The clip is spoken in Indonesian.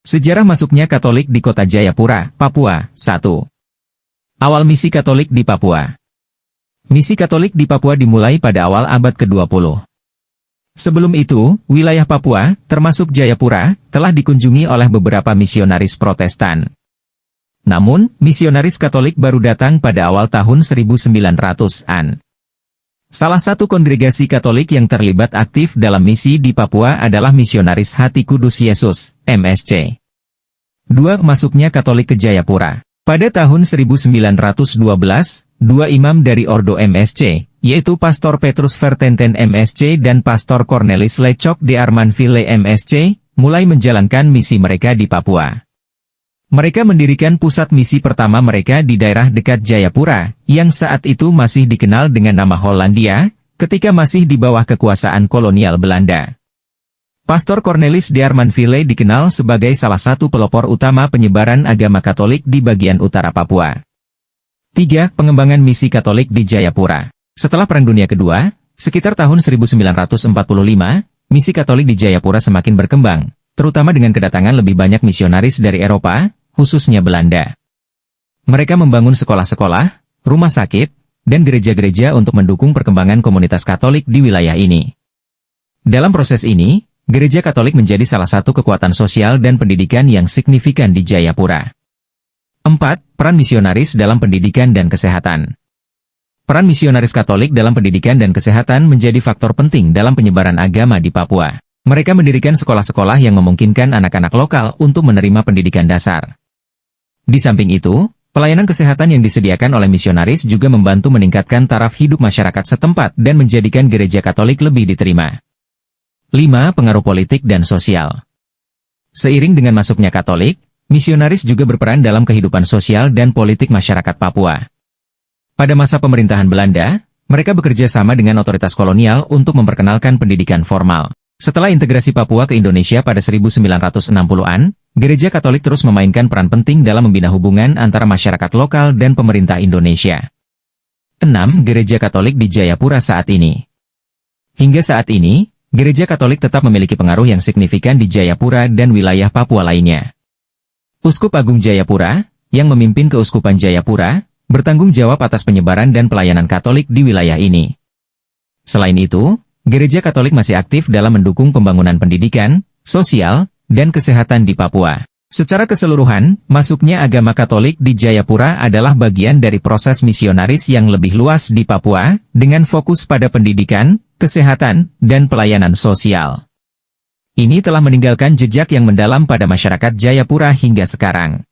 Sejarah masuknya Katolik di Kota Jayapura, Papua. 1. Awal misi Katolik di Papua. Misi Katolik di Papua dimulai pada awal abad ke-20. Sebelum itu, wilayah Papua, termasuk Jayapura, telah dikunjungi oleh beberapa misionaris Protestan. Namun, misionaris Katolik baru datang pada awal tahun 1900-an. Salah satu kongregasi Katolik yang terlibat aktif dalam misi di Papua adalah Misionaris Hati Kudus Yesus, MSC. 2. Masuknya Katolik ke Jayapura. Pada tahun 1912, dua imam dari Ordo MSC, yaitu Pastor Petrus Vertenten MSC dan Pastor Cornelis Lecok de Armanville MSC, mulai menjalankan misi mereka di Papua. Mereka mendirikan pusat misi pertama mereka di daerah dekat Jayapura, yang saat itu masih dikenal dengan nama Hollandia, ketika masih di bawah kekuasaan kolonial Belanda. Pastor Cornelis de Armanville dikenal sebagai salah satu pelopor utama penyebaran agama Katolik di bagian utara Papua. 3. Pengembangan misi Katolik di Jayapura. Setelah Perang Dunia Kedua, sekitar tahun 1945, misi Katolik di Jayapura semakin berkembang, terutama dengan kedatangan lebih banyak misionaris dari Eropa, khususnya Belanda. Mereka membangun sekolah-sekolah, rumah sakit, dan gereja-gereja untuk mendukung perkembangan komunitas Katolik di wilayah ini. Dalam proses ini, Gereja Katolik menjadi salah satu kekuatan sosial dan pendidikan yang signifikan di Jayapura. 4. Peran misionaris dalam pendidikan dan kesehatan. Peran misionaris Katolik dalam pendidikan dan kesehatan menjadi faktor penting dalam penyebaran agama di Papua. Mereka mendirikan sekolah-sekolah yang memungkinkan anak-anak lokal untuk menerima pendidikan dasar. Di samping itu, pelayanan kesehatan yang disediakan oleh misionaris juga membantu meningkatkan taraf hidup masyarakat setempat dan menjadikan gereja Katolik lebih diterima. 5. Pengaruh politik dan sosial. Seiring dengan masuknya Katolik, misionaris juga berperan dalam kehidupan sosial dan politik masyarakat Papua. Pada masa pemerintahan Belanda, mereka bekerja sama dengan otoritas kolonial untuk memperkenalkan pendidikan formal. Setelah integrasi Papua ke Indonesia pada 1960-an, Gereja Katolik terus memainkan peran penting dalam membina hubungan antara masyarakat lokal dan pemerintah Indonesia. 6. Gereja Katolik di Jayapura saat ini. Hingga saat ini, Gereja Katolik tetap memiliki pengaruh yang signifikan di Jayapura dan wilayah Papua lainnya. Uskup Agung Jayapura, yang memimpin Keuskupan Jayapura, bertanggung jawab atas penyebaran dan pelayanan Katolik di wilayah ini. Selain itu, Gereja Katolik masih aktif dalam mendukung pembangunan pendidikan, sosial, dan kesehatan di Papua. Secara keseluruhan, masuknya agama Katolik di Jayapura adalah bagian dari proses misionaris yang lebih luas di Papua, dengan fokus pada pendidikan, kesehatan, dan pelayanan sosial. Ini telah meninggalkan jejak yang mendalam pada masyarakat Jayapura hingga sekarang.